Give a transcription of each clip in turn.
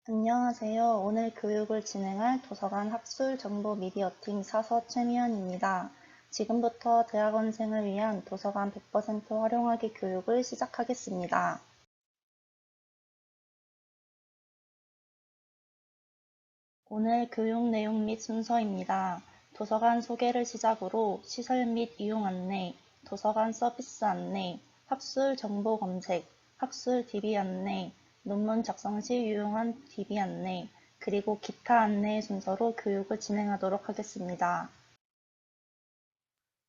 안녕하세요. 오늘 교육을 진행할 도서관 학술 정보 미디어팀 사서 최미연입니다. 지금부터 대학원생을 위한 도서관 100% 활용하기 교육을 시작하겠습니다. 오늘 교육 내용 및 순서입니다. 도서관 소개를 시작으로 시설 및 이용 안내, 도서관 서비스 안내, 학술 정보 검색, 학술 DB 안내, 논문 작성 시 유용한 DB 안내, 그리고 기타 안내의 순서로 교육을 진행하도록 하겠습니다.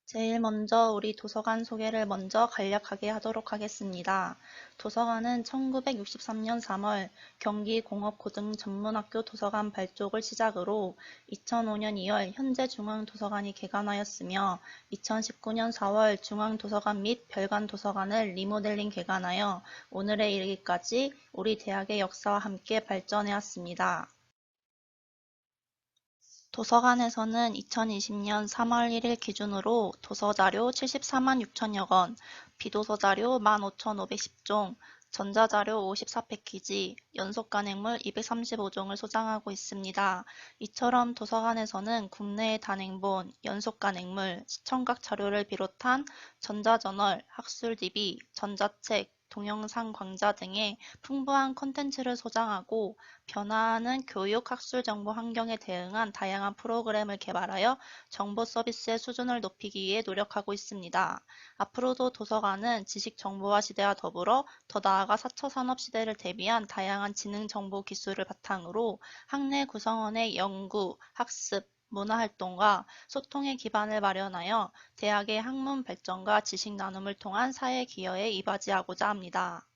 제일 먼저 우리 도서관 소개를 먼저 간략하게 하도록 하겠습니다. 도서관은 1963년 3월 경기공업고등전문학교 도서관 발족을 시작으로 2005년 2월 현재 중앙도서관이 개관하였으며 2019년 4월 중앙도서관 및 별관도서관을 리모델링 개관하여 오늘에 이르기까지 우리 대학의 역사와 함께 발전해왔습니다. 도서관에서는 2020년 3월 1일 기준으로 도서자료 74만 6천여 권, 비도서자료 15,510종, 전자자료 54패키지, 연속간행물 235종을 소장하고 있습니다. 이처럼 도서관에서는 국내의 단행본, 연속간행물, 시청각 자료를 비롯한 전자저널, 학술 DB, 전자책, 동영상 강좌 등의 풍부한 콘텐츠를 소장하고 변화하는 교육, 학술 정보 환경에 대응한 다양한 프로그램을 개발하여 정보 서비스의 수준을 높이기 위해 노력하고 있습니다. 앞으로도 도서관은 지식 정보화 시대와 더불어 더 나아가 4차 산업 시대를 대비한 다양한 지능 정보 기술을 바탕으로 학내 구성원의 연구, 학습, 문화활동과 소통의 기반을 마련하여 대학의 학문 발전과 지식 나눔을 통한 사회 기여에 이바지하고자 합니다.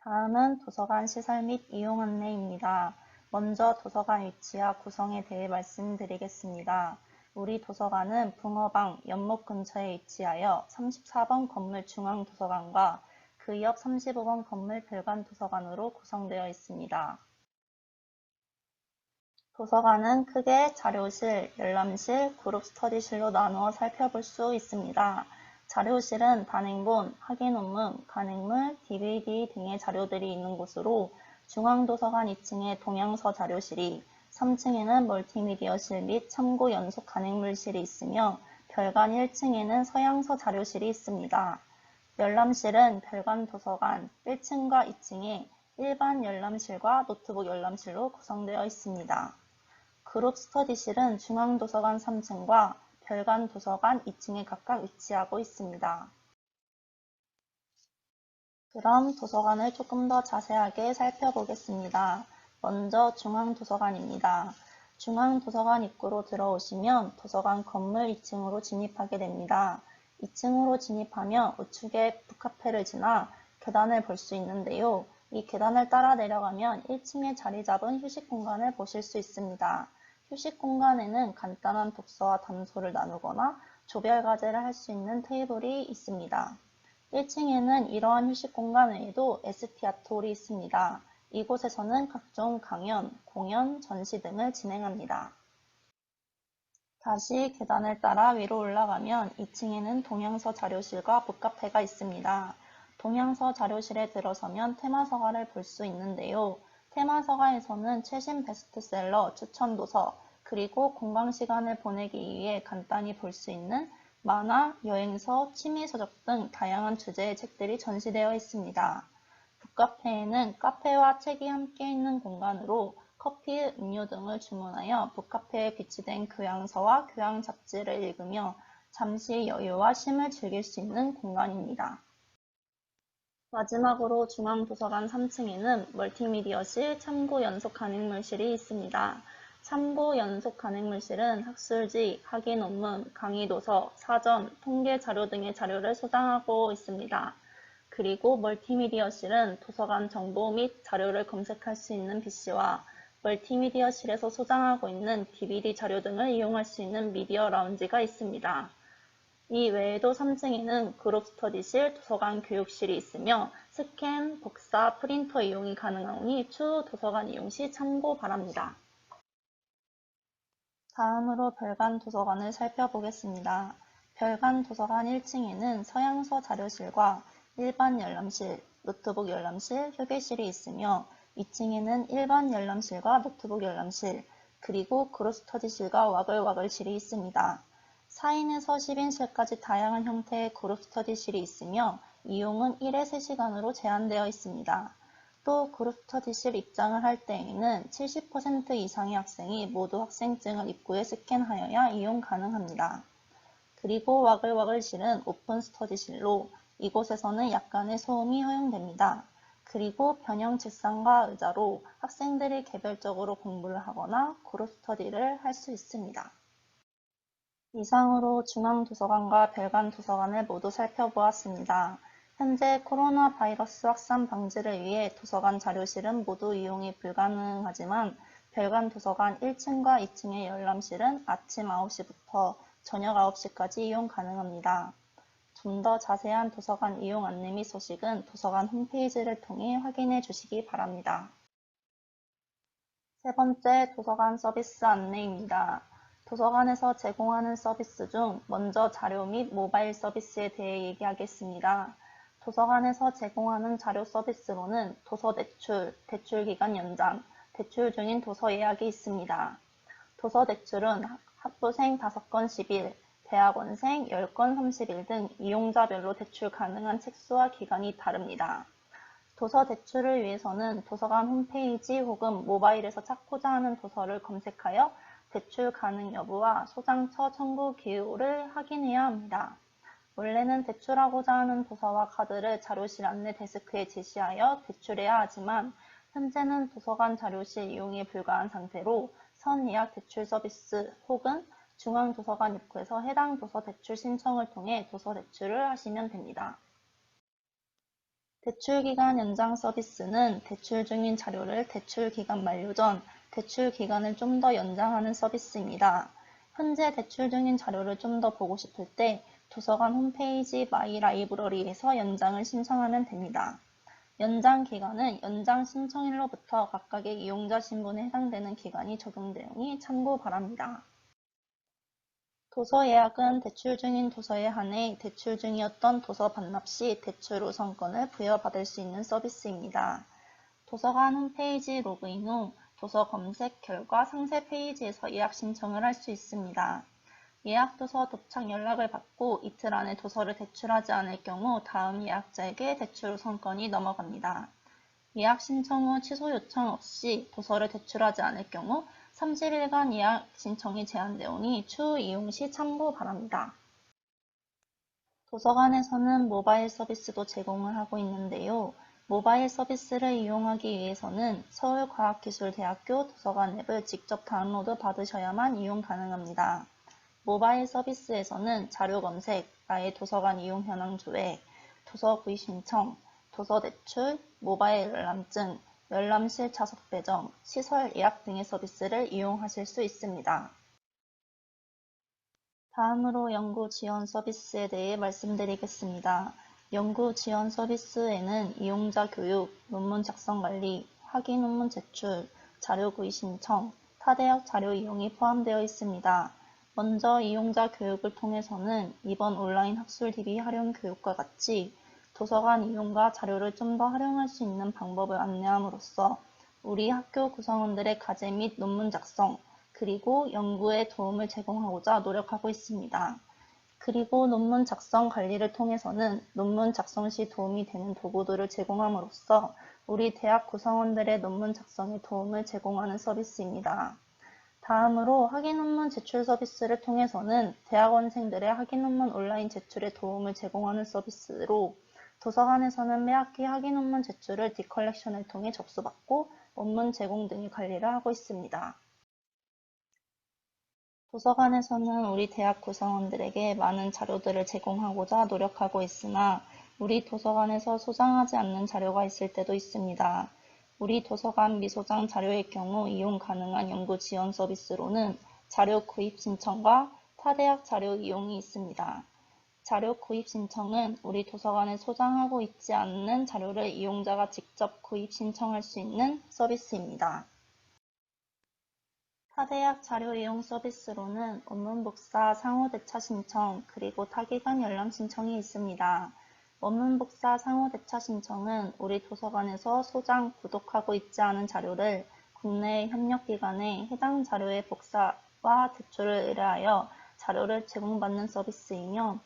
다음은 도서관 시설 및 이용 안내입니다. 먼저 도서관 위치와 구성에 대해 말씀드리겠습니다. 우리 도서관은 붕어방 연못 근처에 위치하여 34번 건물 중앙도서관과 그 옆 35번 건물 별관도서관으로 구성되어 있습니다. 도서관은 크게 자료실, 열람실, 그룹 스터디실로 나누어 살펴볼 수 있습니다. 자료실은 단행본, 학예 논문, 간행물, DVD 등의 자료들이 있는 곳으로 중앙도서관 2층에 동양서 자료실이, 3층에는 멀티미디어실 및 참고 연속 간행물실이 있으며 별관 1층에는 서양서 자료실이 있습니다. 열람실은 별관 도서관 1층과 2층에 일반 열람실과 노트북 열람실로 구성되어 있습니다. 그룹 스터디실은 중앙도서관 3층과 별관도서관 2층에 각각 위치하고 있습니다. 그럼 도서관을 조금 더 자세하게 살펴보겠습니다. 먼저 중앙도서관입니다. 중앙도서관 입구로 들어오시면 도서관 건물 2층으로 진입하게 됩니다. 2층으로 진입하면 우측에 북카페를 지나 계단을 볼 수 있는데요. 이 계단을 따라 내려가면 1층에 자리 잡은 휴식 공간을 보실 수 있습니다. 휴식 공간에는 간단한 독서와 담소를 나누거나 조별 과제를 할 수 있는 테이블이 있습니다. 1층에는 이러한 휴식 공간 외에도 ST아트홀이 있습니다. 이곳에서는 각종 강연, 공연, 전시 등을 진행합니다. 다시 계단을 따라 위로 올라가면 2층에는 동양서 자료실과 북카페가 있습니다. 동양서 자료실에 들어서면 테마서가를 볼 수 있는데요. 테마서가에서는 최신 베스트셀러, 추천도서, 그리고 공강 시간을 보내기 위해 간단히 볼 수 있는 만화, 여행서, 취미서적 등 다양한 주제의 책들이 전시되어 있습니다. 북카페에는 카페와 책이 함께 있는 공간으로 커피, 음료 등을 주문하여 북카페에 비치된 교양서와 교양 잡지를 읽으며 잠시 여유와 쉼을 즐길 수 있는 공간입니다. 마지막으로 중앙도서관 3층에는 멀티미디어실, 참고 연속 간행물실이 있습니다. 참고 연속 간행물실은 학술지, 학예 논문, 강의 도서, 사전, 통계 자료 등의 자료를 소장하고 있습니다. 그리고 멀티미디어실은 도서관 정보 및 자료를 검색할 수 있는 PC와 멀티미디어실에서 소장하고 있는 DVD 자료 등을 이용할 수 있는 미디어 라운지가 있습니다. 이 외에도 3층에는 그룹 스터디실, 도서관 교육실이 있으며 스캔, 복사, 프린터 이용이 가능하오니 추후 도서관 이용 시 참고 바랍니다. 다음으로 별관 도서관을 살펴보겠습니다. 별관 도서관 1층에는 서양서 자료실과 일반 열람실, 노트북 열람실, 휴게실이 있으며 2층에는 일반 열람실과 노트북 열람실, 그리고 그룹스터디실과 와글와글실이 있습니다. 4인에서 10인실까지 다양한 형태의 그룹스터디실이 있으며 이용은 1회 3시간으로 제한되어 있습니다. 또 그룹스터디실 입장을 할 때에는 70% 이상의 학생이 모두 학생증을 입구에 스캔하여야 이용 가능합니다. 그리고 와글와글실은 오픈스터디실로 이곳에서는 약간의 소음이 허용됩니다. 그리고 변형 책상과 의자로 학생들이 개별적으로 공부를 하거나 그룹 스터디를 할 수 있습니다. 이상으로 중앙도서관과 별관도서관을 모두 살펴보았습니다. 현재 코로나 바이러스 확산 방지를 위해 도서관 자료실은 모두 이용이 불가능하지만 별관도서관 1층과 2층의 열람실은 아침 9시부터 저녁 9시까지 이용 가능합니다. 좀 더 자세한 도서관 이용 안내 및 소식은 도서관 홈페이지를 통해 확인해 주시기 바랍니다. 세 번째, 도서관 서비스 안내입니다. 도서관에서 제공하는 서비스 중 먼저 자료 및 모바일 서비스에 대해 얘기하겠습니다. 도서관에서 제공하는 자료 서비스로는 도서 대출, 대출 기간 연장, 대출 중인 도서 예약이 있습니다. 도서 대출은 학부생 5건 10일, 대학원생 10건 30일 등 이용자별로 대출 가능한 책수와 기간이 다릅니다. 도서 대출을 위해서는 도서관 홈페이지 혹은 모바일에서 찾고자 하는 도서를 검색하여 대출 가능 여부와 소장처 청구 기호를 확인해야 합니다. 원래는 대출하고자 하는 도서와 카드를 자료실 안내 데스크에 제시하여 대출해야 하지만 현재는 도서관 자료실 이용이 불가한 상태로 선예약 대출 서비스 혹은 중앙도서관 입구에서 해당 도서 대출 신청을 통해 도서 대출을 하시면 됩니다. 대출기간 연장 서비스는 대출 중인 자료를 대출기간 만료 전 대출기간을 좀 더 연장하는 서비스입니다. 현재 대출 중인 자료를 좀 더 보고 싶을 때 도서관 홈페이지 마이 라이브러리에서 연장을 신청하면 됩니다. 연장 기간은 연장 신청일로부터 각각의 이용자 신분에 해당되는 기간이 적용되오니 참고 바랍니다. 도서 예약은 대출 중인 도서에 한해 대출 중이었던 도서 반납 시 대출 우선권을 부여받을 수 있는 서비스입니다. 도서관 홈페이지 로그인 후 도서 검색 결과 상세 페이지에서 예약 신청을 할 수 있습니다. 예약 도서 도착 연락을 받고 이틀 안에 도서를 대출하지 않을 경우 다음 예약자에게 대출 우선권이 넘어갑니다. 예약 신청 후 취소 요청 없이 도서를 대출하지 않을 경우 30일간 예약 신청이 제한되오니 추후 이용 시 참고 바랍니다. 도서관에서는 모바일 서비스도 제공을 하고 있는데요. 모바일 서비스를 이용하기 위해서는 서울과학기술대학교 도서관 앱을 직접 다운로드 받으셔야만 이용 가능합니다. 모바일 서비스에서는 자료 검색, 나의 도서관 이용 현황 조회, 도서 구입 신청, 도서 대출, 모바일 열람증, 열람실 좌석 배정, 시설 예약 등의 서비스를 이용하실 수 있습니다. 다음으로 연구 지원 서비스에 대해 말씀드리겠습니다. 연구 지원 서비스에는 이용자 교육, 논문 작성 관리, 학위 논문 제출, 자료 구입 신청, 타대학 자료 이용이 포함되어 있습니다. 먼저 이용자 교육을 통해서는 이번 온라인 학술 DB 활용 교육과 같이 도서관 이용과 자료를 좀 더 활용할 수 있는 방법을 안내함으로써 우리 학교 구성원들의 과제 및 논문 작성, 그리고 연구에 도움을 제공하고자 노력하고 있습니다. 그리고 논문 작성 관리를 통해서는 논문 작성 시 도움이 되는 도구들을 제공함으로써 우리 대학 구성원들의 논문 작성에 도움을 제공하는 서비스입니다. 다음으로 학위 논문 제출 서비스를 통해서는 대학원생들의 학위 논문 온라인 제출에 도움을 제공하는 서비스로 도서관에서는 매 학기 학위 논문 제출을 디컬렉션을 통해 접수받고 원문 제공 등의 관리를 하고 있습니다. 도서관에서는 우리 대학 구성원들에게 많은 자료들을 제공하고자 노력하고 있으나 우리 도서관에서 소장하지 않는 자료가 있을 때도 있습니다. 우리 도서관 미소장 자료의 경우 이용 가능한 연구 지원 서비스로는 자료 구입 신청과 타대학 자료 이용이 있습니다. 자료 구입 신청은 우리 도서관에 소장하고 있지 않는 자료를 이용자가 직접 구입 신청할 수 있는 서비스입니다. 타대학 자료 이용 서비스로는 원문 복사, 상호 대차 신청, 그리고 타기관 열람 신청이 있습니다. 원문 복사 상호 대차 신청은 우리 도서관에서 소장, 구독하고 있지 않은 자료를 국내 협력기관에 해당 자료의 복사와 제출을 의뢰하여 자료를 제공받는 서비스이며,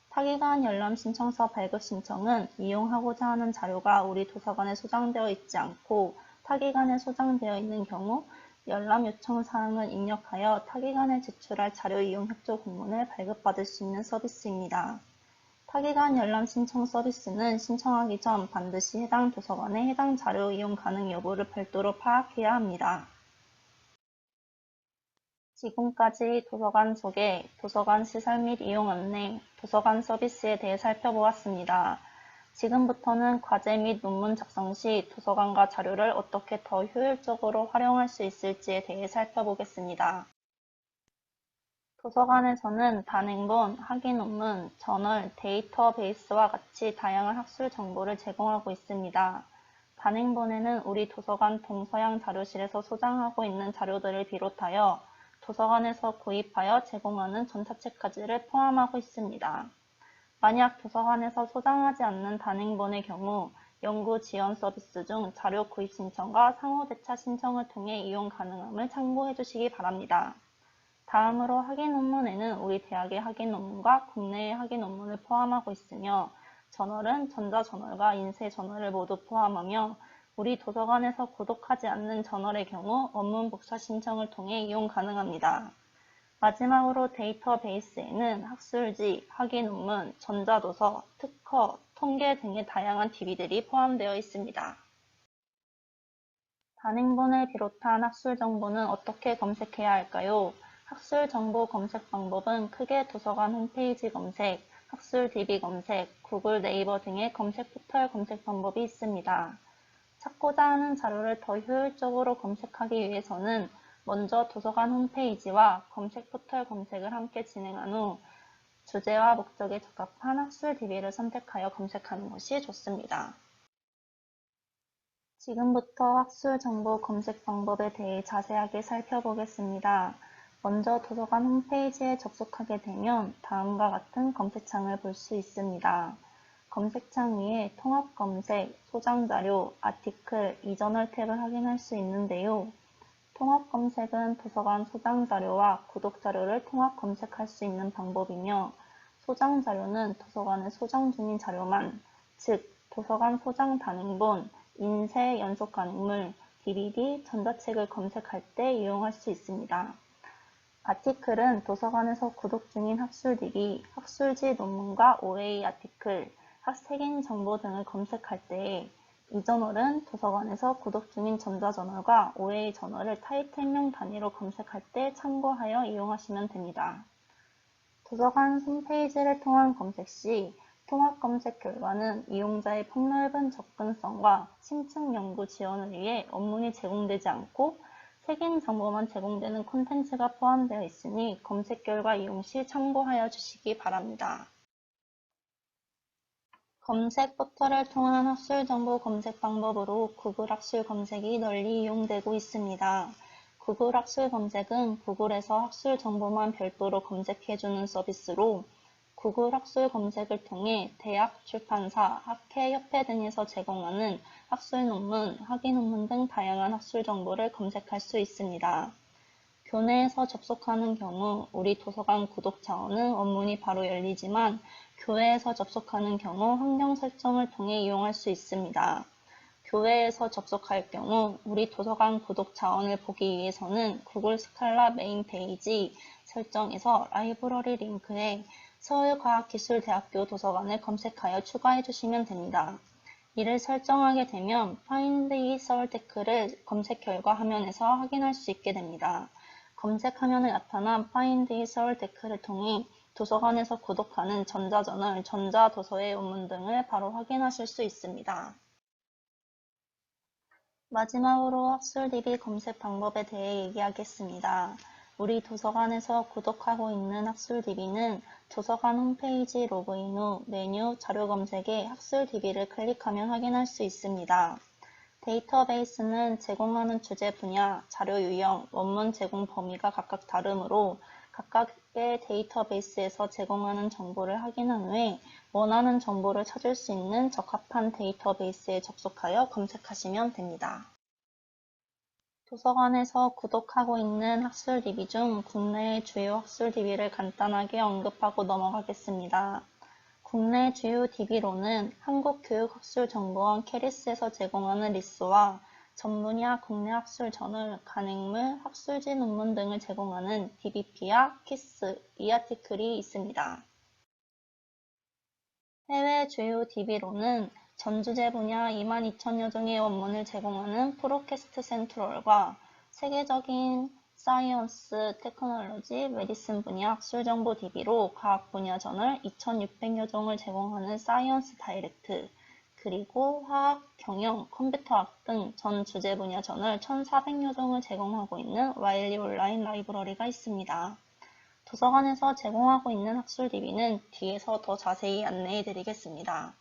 타기관 열람 신청서 발급 신청은 이용하고자 하는 자료가 우리 도서관에 소장되어 있지 않고 타기관에 소장되어 있는 경우 열람 요청 사항을 입력하여 타기관에 제출할 자료 이용 협조 공문을 발급받을 수 있는 서비스입니다. 타기관 열람 신청 서비스는 신청하기 전 반드시 해당 도서관의 해당 자료 이용 가능 여부를 별도로 파악해야 합니다. 지금까지 도서관 소개, 도서관 시설 및 이용 안내, 도서관 서비스에 대해 살펴보았습니다. 지금부터는 과제 및 논문 작성 시 도서관과 자료를 어떻게 더 효율적으로 활용할 수 있을지에 대해 살펴보겠습니다. 도서관에서는 단행본, 학위 논문, 저널, 데이터베이스와 같이 다양한 학술 정보를 제공하고 있습니다. 단행본에는 우리 도서관 동서양 자료실에서 소장하고 있는 자료들을 비롯하여 도서관에서 구입하여 제공하는 전자책까지를 포함하고 있습니다. 만약 도서관에서 소장하지 않는 단행본의 경우 연구 지원 서비스 중 자료 구입 신청과 상호 대차 신청을 통해 이용 가능함을 참고해 주시기 바랍니다. 다음으로 학위 논문에는 우리 대학의 학위 논문과 국내의 학위 논문을 포함하고 있으며, 저널은 전자저널과 인쇄저널을 모두 포함하며 우리 도서관에서 구독하지 않는 저널의 경우 원문 복사 신청을 통해 이용 가능합니다. 마지막으로 데이터베이스에는 학술지, 학위 논문, 전자도서, 특허, 통계 등의 다양한 DB들이 포함되어 있습니다. 단행본을 비롯한 학술 정보는 어떻게 검색해야 할까요? 학술 정보 검색 방법은 크게 도서관 홈페이지 검색, 학술 DB 검색, 구글 네이버 등의 검색 포털 검색 방법이 있습니다. 찾고자 하는 자료를 더 효율적으로 검색하기 위해서는 먼저 도서관 홈페이지와 검색 포털 검색을 함께 진행한 후 주제와 목적에 적합한 학술 DB를 선택하여 검색하는 것이 좋습니다. 지금부터 학술 정보 검색 방법에 대해 자세하게 살펴보겠습니다. 먼저 도서관 홈페이지에 접속하게 되면 다음과 같은 검색창을 볼 수 있습니다. 검색창 위에 통합 검색, 소장 자료, 아티클, 이저널 탭을 확인할 수 있는데요. 통합 검색은 도서관 소장 자료와 구독 자료를 통합 검색할 수 있는 방법이며, 소장 자료는 도서관에 소장 중인 자료만, 즉 도서관 소장 단행본, 인쇄 연속 가능물, DVD, 전자책을 검색할 때 이용할 수 있습니다. 아티클은 도서관에서 구독 중인 학술 DB, 학술지 논문과 OA 아티클, 학생인 정보 등을 검색할 때, 이저널은 도서관에서 구독 중인 전자저널과 OA 저널을 타이틀명 단위로 검색할 때 참고하여 이용하시면 됩니다. 도서관 홈페이지를 통한 검색 시 통합 검색 결과는 이용자의 폭넓은 접근성과 심층 연구 지원을 위해 원문이 제공되지 않고 색인 정보만 제공되는 콘텐츠가 포함되어 있으니 검색 결과 이용 시 참고하여 주시기 바랍니다. 검색 포털을 통한 학술 정보 검색 방법으로 구글 학술 검색이 널리 이용되고 있습니다. 구글 학술 검색은 구글에서 학술 정보만 별도로 검색해주는 서비스로, 구글 학술 검색을 통해 대학, 출판사, 학회, 협회 등에서 제공하는 학술 논문, 학위 논문 등 다양한 학술 정보를 검색할 수 있습니다. 교내에서 접속하는 경우 우리 도서관 구독 자원은 원문이 바로 열리지만, 교외에서 접속하는 경우 환경 설정을 통해 이용할 수 있습니다. 교외에서 접속할 경우 우리 도서관 구독 자원을 보기 위해서는 구글 스칼라 메인 페이지 설정에서 라이브러리 링크에 서울과학기술대학교 도서관을 검색하여 추가해 주시면 됩니다. 이를 설정하게 되면 Find in 서울테크를 검색 결과 화면에서 확인할 수 있게 됩니다. 검색 화면에 나타난 Find in 서울테크를 통해 도서관에서 구독하는 전자저널, 전자도서의 원문 등을 바로 확인하실 수 있습니다. 마지막으로 학술 DB 검색 방법에 대해 얘기하겠습니다. 우리 도서관에서 구독하고 있는 학술 DB는 도서관 홈페이지 로그인 후 메뉴 자료 검색에 학술 DB를 클릭하면 확인할 수 있습니다. 데이터베이스는 제공하는 주제 분야, 자료 유형, 원문 제공 범위가 각각 다르므로 각각의 데이터베이스에서 제공하는 정보를 확인한 후에 원하는 정보를 찾을 수 있는 적합한 데이터베이스에 접속하여 검색하시면 됩니다. 도서관에서 구독하고 있는 학술 DB 중 국내의 주요 학술 DB를 간단하게 언급하고 넘어가겠습니다. 국내 주요 DB로는 한국교육학술정보원 캐리스에서 제공하는 리스와 전문야 국내 학술 저널, 간행물, 학술지 논문 등을 제공하는 DBP와 키스, 이아티클이 있습니다. 해외 주요 DB로는 전주제 분야 22,000여 종의 원문을 제공하는 프로캐스트 센트럴과 세계적인 사이언스, 테크놀로지, 메디슨 분야 학술정보 DB로 과학 분야 저널 2,600여 종을 제공하는 사이언스 다이렉트, 그리고 화학, 경영, 컴퓨터학 등 전 주제 분야 저널 1,400여 종을 제공하고 있는 와일리 온라인 라이브러리가 있습니다. 도서관에서 제공하고 있는 학술 DB는 뒤에서 더 자세히 안내해 드리겠습니다.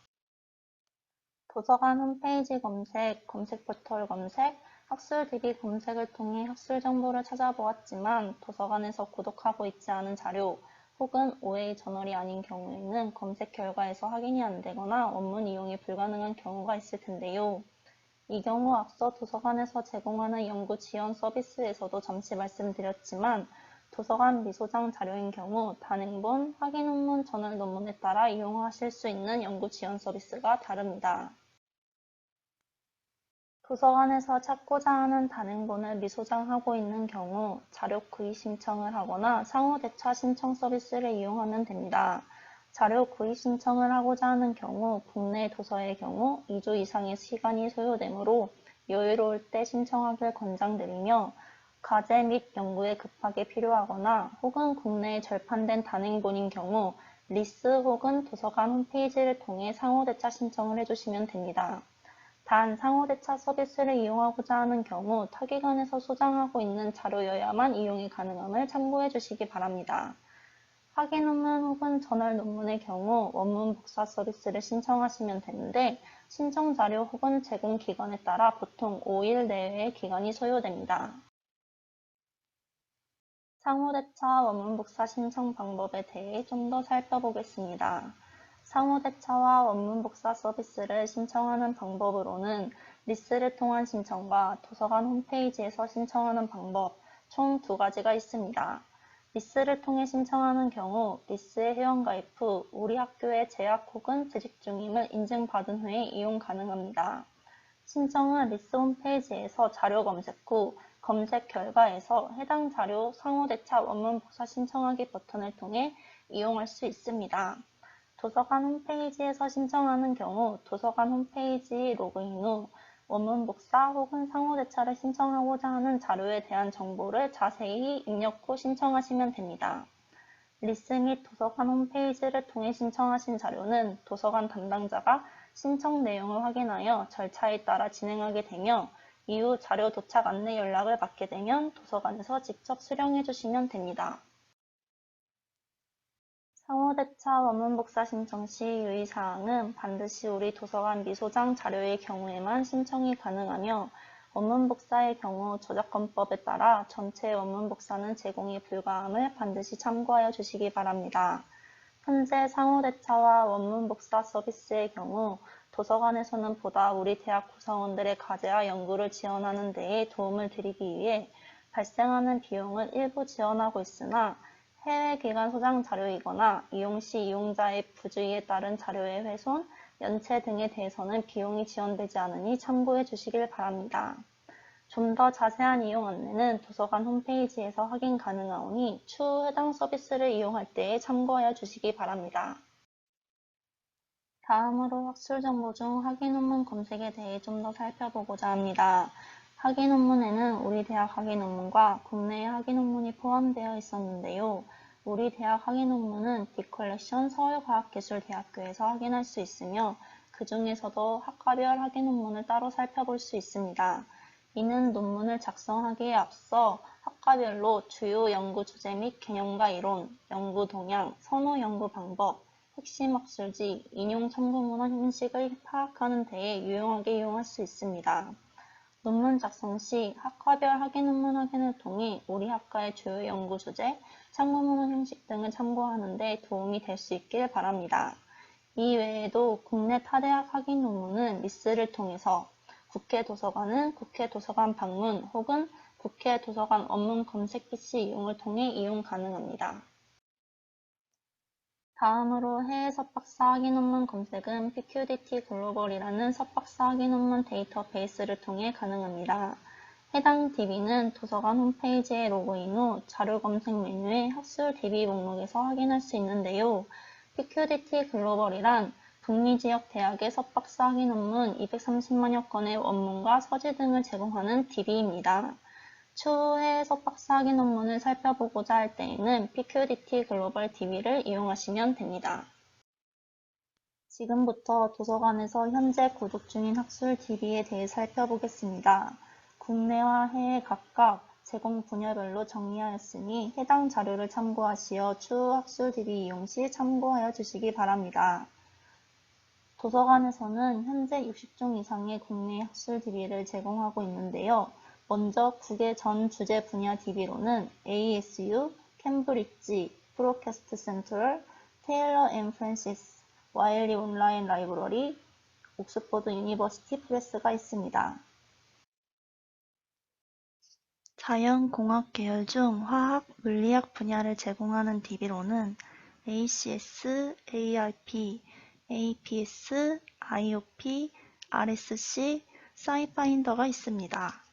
도서관 홈페이지 검색, 검색 포털 검색, 학술 DB 검색을 통해 학술 정보를 찾아보았지만 도서관에서 구독하고 있지 않은 자료 혹은 OA 저널이 아닌 경우에는 검색 결과에서 확인이 안 되거나 원문 이용이 불가능한 경우가 있을 텐데요. 이 경우 앞서 도서관에서 제공하는 연구 지원 서비스에서도 잠시 말씀드렸지만 도서관 미소장 자료인 경우 단행본, 확인 논문, 저널 논문에 따라 이용하실 수 있는 연구 지원 서비스가 다릅니다. 도서관에서 찾고자 하는 단행본을 미소장하고 있는 경우 자료 구입 신청을 하거나 상호 대차 신청 서비스를 이용하면 됩니다. 자료 구입 신청을 하고자 하는 경우 국내 도서의 경우 2주 이상의 시간이 소요되므로 여유로울 때 신청하길 권장드리며 과제 및 연구에 급하게 필요하거나 혹은 국내에 절판된 단행본인 경우 리스 혹은 도서관 홈페이지를 통해 상호 대차 신청을 해주시면 됩니다. 단 상호대차 서비스를 이용하고자 하는 경우 타기관에서 소장하고 있는 자료여야만 이용이 가능함을 참고해 주시기 바랍니다. 학위 논문 혹은 저널 논문의 경우 원문 복사 서비스를 신청하시면 되는데 신청 자료 혹은 제공 기관에 따라 보통 5일 내외의 기간이 소요됩니다. 상호대차 원문 복사 신청 방법에 대해 좀 더 살펴보겠습니다. 상호대차와 원문 복사 서비스를 신청하는 방법으로는 리스를 통한 신청과 도서관 홈페이지에서 신청하는 방법 총 두 가지가 있습니다. 리스를 통해 신청하는 경우 리스에 회원가입 후 우리 학교에 재학 혹은 재직 중임을 인증받은 후에 이용 가능합니다. 신청은 리스 홈페이지에서 자료 검색 후 검색 결과에서 해당 자료 상호대차 원문 복사 신청하기 버튼을 통해 이용할 수 있습니다. 도서관 홈페이지에서 신청하는 경우 도서관 홈페이지 로그인 후 원문 복사 혹은 상호대차를 신청하고자 하는 자료에 대한 정보를 자세히 입력 후 신청하시면 됩니다. 리스 및 도서관 홈페이지를 통해 신청하신 자료는 도서관 담당자가 신청 내용을 확인하여 절차에 따라 진행하게 되며 이후 자료 도착 안내 연락을 받게 되면 도서관에서 직접 수령해 주시면 됩니다. 상호대차 원문 복사 신청 시 유의사항은 반드시 우리 도서관 미소장 자료의 경우에만 신청이 가능하며 원문 복사의 경우 저작권법에 따라 전체 원문 복사는 제공이 불가함을 반드시 참고하여 주시기 바랍니다. 현재 상호대차와 원문 복사 서비스의 경우 도서관에서는 보다 우리 대학 구성원들의 과제와 연구를 지원하는 데에 도움을 드리기 위해 발생하는 비용을 일부 지원하고 있으나 해외 기관 소장 자료이거나 이용 시 이용자의 부주의에 따른 자료의 훼손, 연체 등에 대해서는 비용이 지원되지 않으니 참고해 주시길 바랍니다. 좀 더 자세한 이용 안내는 도서관 홈페이지에서 확인 가능하오니 추후 해당 서비스를 이용할 때에 참고하여 주시기 바랍니다. 다음으로 학술 정보 중 학위 논문 검색에 대해 좀 더 살펴보고자 합니다. 학위 논문에는 우리 대학 학위 논문과 국내의 학위 논문이 포함되어 있었는데요. 우리 대학 학위 논문은 디컬렉션 서울과학기술대학교에서 확인할 수 있으며 그 중에서도 학과별 학위 논문을 따로 살펴볼 수 있습니다. 이는 논문을 작성하기에 앞서 학과별로 주요 연구 주제 및 개념과 이론, 연구 동향, 선호 연구 방법, 핵심 학술지, 인용 첨부 문헌 형식을 파악하는 데에 유용하게 이용할 수 있습니다. 논문 작성 시 학과별 학위 논문 확인을 통해 우리 학과의 주요 연구 주제, 참고문 형식 등을 참고하는 데 도움이 될 수 있길 바랍니다. 이 외에도 국내 타대학 학위 논문은 리스를 통해서 국회 도서관은 국회 도서관 방문 혹은 국회 도서관 원문 검색 PC 이용을 통해 이용 가능합니다. 다음으로 해외 석박사 학위 논문 검색은 PQDT 글로벌이라는 석박사 학위 논문 데이터베이스를 통해 가능합니다. 해당 DB는 도서관 홈페이지에 로그인 후 자료 검색 메뉴의 학술 DB 목록에서 확인할 수 있는데요. PQDT 글로벌이란 북미 지역 대학의 석박사 학위 논문 230만여 건의 원문과 서지 등을 제공하는 DB입니다. 추후 해외 석박사 학위 논문을 살펴보고자 할 때에는 PQDT 글로벌 DB를 이용하시면 됩니다. 지금부터 도서관에서 현재 구독 중인 학술 DB에 대해 살펴보겠습니다. 국내와 해외 각각 제공 분야별로 정리하였으니 해당 자료를 참고하시어 추후 학술 DB 이용 시 참고하여 주시기 바랍니다. 도서관에서는 현재 60종 이상의 국내 학술 DB를 제공하고 있는데요. 먼저 국외 전 주제 분야 DB로는 ASU, 캠브리지, 브로캐스트 센트럴, 테일러 앤 프랜시스, 와일리 온라인 라이브러리, 옥스퍼드 유니버시티 프레스가 있습니다. 자연공학 계열 중 화학, 물리학 분야를 제공하는 DB로는 ACS, ARP, APS, IOP, RSC, 사이파인더가 있습니다.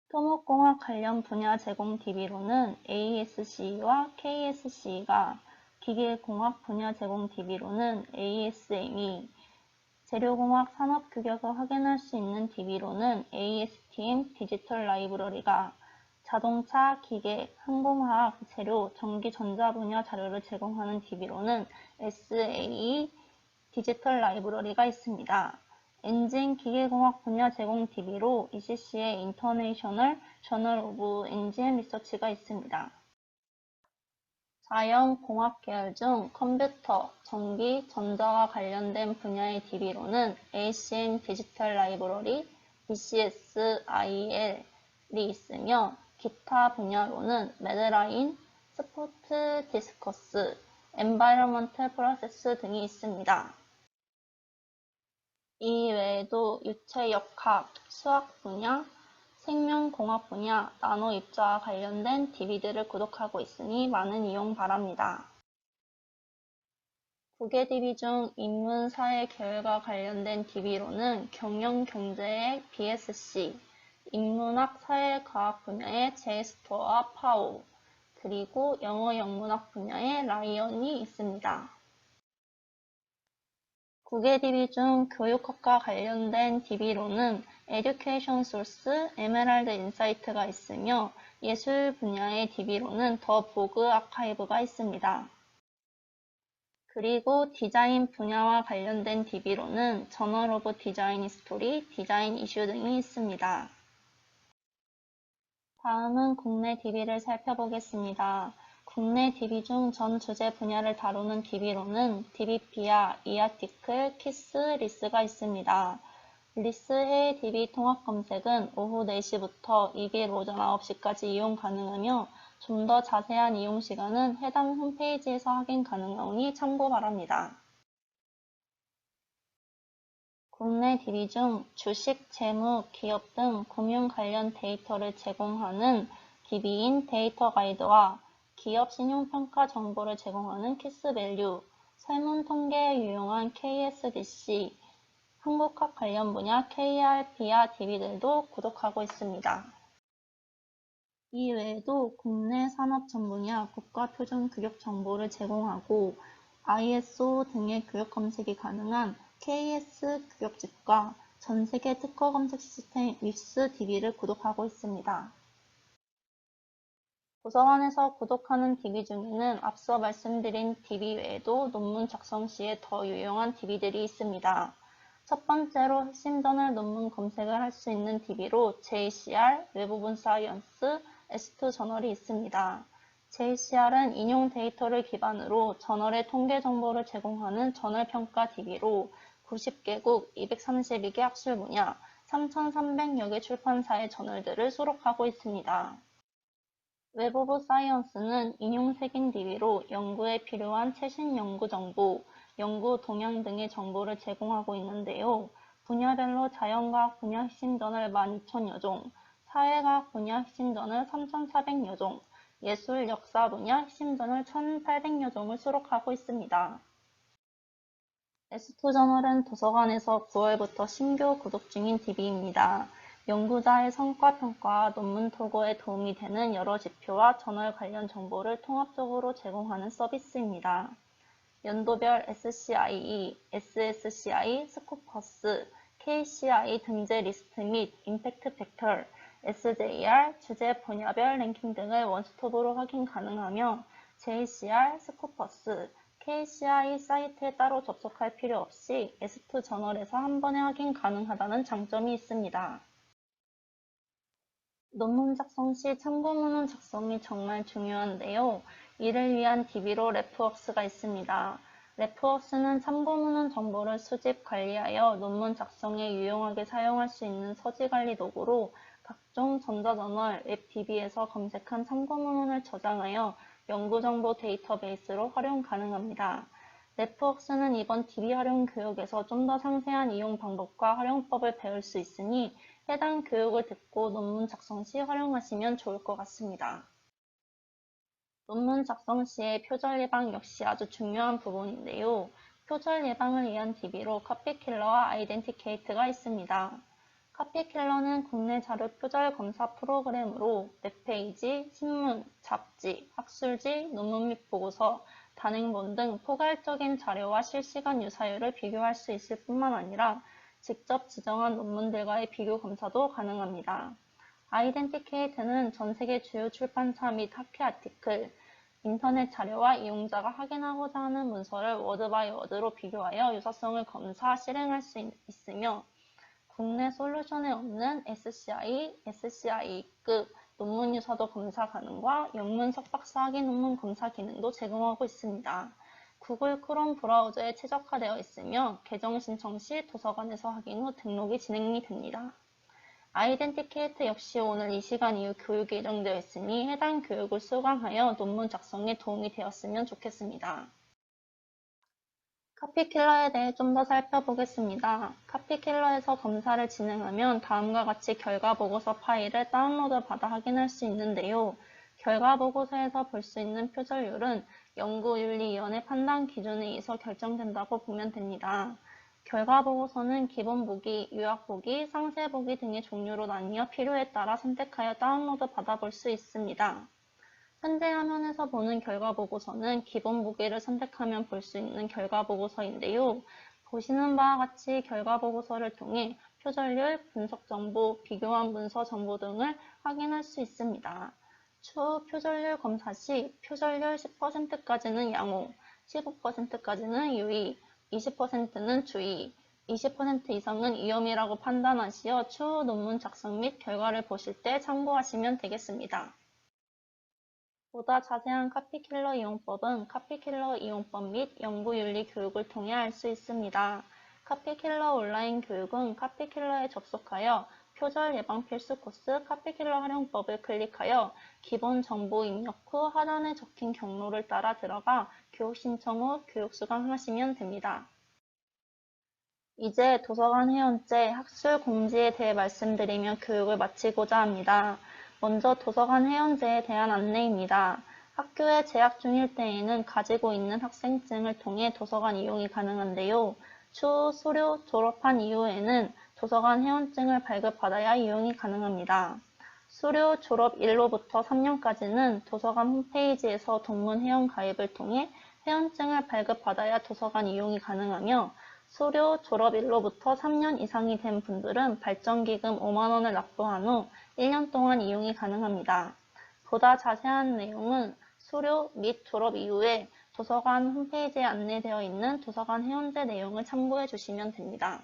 토목공학 관련 분야 제공 DB로는 ASC와 KSC가, 기계공학 분야 제공 DB로는 ASME, 재료공학 산업 규격을 확인할 수 있는 DB로는 ASTM 디지털 라이브러리가, 자동차, 기계, 항공화학, 재료, 전기, 전자 분야 자료를 제공하는 DB로는 SAE 디지털 라이브러리가 있습니다. 엔진 기계공학 분야 제공 DB로 ECC의 인터내셔널 저널 오브 엔진 리서치가 있습니다. 자연공학 계열 중 컴퓨터, 전기, 전자와 관련된 분야의 DB로는 ACM 디지털 라이브러리, DCS-IL이 있으며 기타 분야로는 매드라인, 스포트 디스커스, 엔바이러먼털 프로세스 등이 있습니다. 이 외에도 유체역학, 수학 분야, 생명공학 분야, 나노 입자와 관련된 DB들을 구독하고 있으니 많은 이용 바랍니다. 국외 DB 중 인문, 사회, 계열과 관련된 DB로는 경영, 경제의 BSC, 인문학, 사회과학 분야의 제스토어와 파오, 그리고 영어, 영문학 분야의 라이언이 있습니다. 국외 DB 중 교육학과 관련된 DB로는 에듀케이션 소스, 에메랄드 인사이트가 있으며 예술 분야의 DB로는 더 보그 아카이브가 있습니다. 그리고 디자인 분야와 관련된 DB로는 저널 오브 디자인 히스토리, 디자인 이슈 등이 있습니다. 다음은 국내 DB를 살펴보겠습니다. 국내 DB 중 전 주제 분야를 다루는 DB로는 DBP야, 이아티클, 키스, 리스가 있습니다. 리스 해외 DB 통합 검색은 오후 4시부터 2일 오전 9시까지 이용 가능하며 좀 더 자세한 이용 시간은 해당 홈페이지에서 확인 가능하오니 참고 바랍니다. 국내 DB 중 주식, 재무, 기업 등 금융 관련 데이터를 제공하는 DB인 데이터 가이드와 기업 신용평가 정보를 제공하는 키스밸류, 설문 통계에 유용한 KSDC, 한국학 관련 분야 KRP와 DB들도 구독하고 있습니다. 이 외에도 국내 산업 전 분야 국가표준 규격 정보를 제공하고 ISO 등의 규격 검색이 가능한 KS 규격집과 전세계 특허 검색 시스템 윅스DB를 구독하고 있습니다. 도서관에서 구독하는 DB 중에는 앞서 말씀드린 DB 외에도 논문 작성 시에 더 유용한 DB들이 있습니다. 첫 번째로 핵심 저널 논문 검색을 할 수 있는 DB로 JCR, 외부분 사이언스, S2 저널이 있습니다. JCR은 인용 데이터를 기반으로 저널의 통계 정보를 제공하는 저널 평가 DB로 90개국 232개 학술 분야 3,300여 개 출판사의 저널들을 수록하고 있습니다. 웹 오브 사이언스는 인용색인 DB로 연구에 필요한 최신 연구 정보, 연구 동향 등의 정보를 제공하고 있는데요. 분야별로 자연과학 분야 핵심 저널 12,000여 종, 사회과학 분야 핵심 저널 3,400여 종, 예술 역사 분야 핵심 저널 1,800여 종을 수록하고 있습니다. S2 저널은 도서관에서 9월부터 신규 구독 중인 DB입니다. 연구자의 성과 평가와 논문 토고에 도움이 되는 여러 지표와 저널 관련 정보를 통합적으로 제공하는 서비스입니다. 연도별 SCIE, SSCI, 스코퍼스, KCI 등재 리스트 및 임팩트 팩터, SJR, 주제 분야별 랭킹 등을 원스톱으로 확인 가능하며 JCR, 스코퍼스, KCI 사이트에 따로 접속할 필요 없이 S2 저널에서 한 번에 확인 가능하다는 장점이 있습니다. 논문 작성 시 참고문헌 작성이 정말 중요한데요. 이를 위한 DB로 레프웍스가 있습니다. 레프웍스는 참고문헌 정보를 수집, 관리하여 논문 작성에 유용하게 사용할 수 있는 서지관리 도구로 각종 전자저널, 웹 DB에서 검색한 참고문헌을 저장하여 연구정보 데이터베이스로 활용 가능합니다. 레프웍스는 이번 DB 활용 교육에서 좀 더 상세한 이용 방법과 활용법을 배울 수 있으니 해당 교육을 듣고 논문 작성 시 활용하시면 좋을 것 같습니다. 논문 작성 시의 표절 예방 역시 아주 중요한 부분인데요. 표절 예방을 위한 DB로 카피킬러와 아이덴티케이트가 있습니다. 카피킬러는 국내 자료 표절 검사 프로그램으로 웹페이지, 신문, 잡지, 학술지, 논문 및 보고서, 단행본 등 포괄적인 자료와 실시간 유사율을 비교할 수 있을 뿐만 아니라 직접 지정한 논문들과의 비교 검사도 가능합니다. 아이덴티케이트는 전 세계 주요 출판사 및 학회 아티클, 인터넷 자료와 이용자가 확인하고자 하는 문서를 워드 바이 워드로 비교하여 유사성을 검사, 실행할 수 있으며 국내 솔루션에 없는 SCI, SCI급 논문 유사도 검사 가능과 영문 석박사 학위 논문 검사 기능도 제공하고 있습니다. 구글 크롬 브라우저에 최적화되어 있으며 계정 신청 시 도서관에서 확인 후 등록이 진행이 됩니다. 아이덴티케이트 역시 오늘 이 시간 이후 교육이 예정되어 있으니 해당 교육을 수강하여 논문 작성에 도움이 되었으면 좋겠습니다. 카피킬러에 대해 좀 더 살펴보겠습니다. 카피킬러에서 검사를 진행하면 다음과 같이 결과보고서 파일을 다운로드 받아 확인할 수 있는데요. 결과보고서에서 볼 수 있는 표절률은 연구윤리위원회 판단 기준에 의해서 결정된다고 보면 됩니다. 결과보고서는 기본보기, 요약보기, 상세보기 등의 종류로 나뉘어 필요에 따라 선택하여 다운로드 받아볼 수 있습니다. 현재 화면에서 보는 결과보고서는 기본보기를 선택하면 볼 수 있는 결과보고서인데요. 보시는 바와 같이 결과보고서를 통해 표절률, 분석정보, 비교한 문서 정보 등을 확인할 수 있습니다. 추후 표절률 검사 시 표절률 10%까지는 양호, 15%까지는 유의, 20%는 주의, 20% 이상은 위험이라고 판단하시어 추후 논문 작성 및 결과를 보실 때 참고하시면 되겠습니다. 보다 자세한 카피킬러 이용법은 카피킬러 이용법 및 연구윤리 교육을 통해 알 수 있습니다. 카피킬러 온라인 교육은 카피킬러에 접속하여 표절 예방 필수 코스 카피킬러 활용법을 클릭하여 기본 정보 입력 후 하단에 적힌 경로를 따라 들어가 교육 신청 후 교육 수강하시면 됩니다. 이제 도서관 회원제 학술 공지에 대해 말씀드리며 교육을 마치고자 합니다. 먼저 도서관 회원제에 대한 안내입니다. 학교에 재학 중일 때에는 가지고 있는 학생증을 통해 도서관 이용이 가능한데요. 추후 수료 졸업한 이후에는 도서관 회원증을 발급받아야 이용이 가능합니다. 수료 졸업 1로부터 3년까지는 도서관 홈페이지에서 동문 회원 가입을 통해 회원증을 발급받아야 도서관 이용이 가능하며 수료 졸업 1로부터 3년 이상이 된 분들은 발전기금 5만원을 납부한 후 1년 동안 이용이 가능합니다. 보다 자세한 내용은 수료 및 졸업 이후에 도서관 홈페이지에 안내되어 있는 도서관 회원제 내용을 참고해 주시면 됩니다.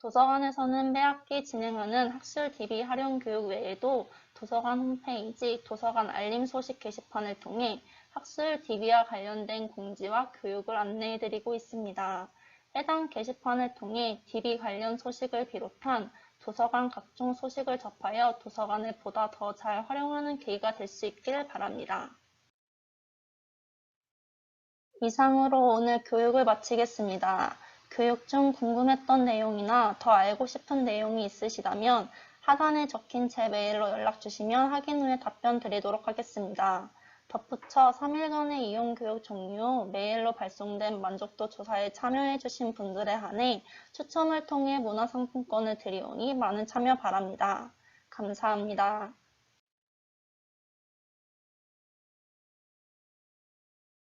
도서관에서는 매학기 진행하는 학술 DB 활용 교육 외에도 도서관 홈페이지, 도서관 알림 소식 게시판을 통해 학술 DB와 관련된 공지와 교육을 안내해드리고 있습니다. 해당 게시판을 통해 DB 관련 소식을 비롯한 도서관 각종 소식을 접하여 도서관을 보다 더 잘 활용하는 계기가 될 수 있길 바랍니다. 이상으로 오늘 교육을 마치겠습니다. 교육 중 궁금했던 내용이나 더 알고 싶은 내용이 있으시다면 하단에 적힌 제 메일로 연락 주시면 확인 후에 답변 드리도록 하겠습니다. 덧붙여 3일간의 이용 교육 종료 후 메일로 발송된 만족도 조사에 참여해 주신 분들에 한해 추첨을 통해 문화상품권을 드리오니 많은 참여 바랍니다. 감사합니다.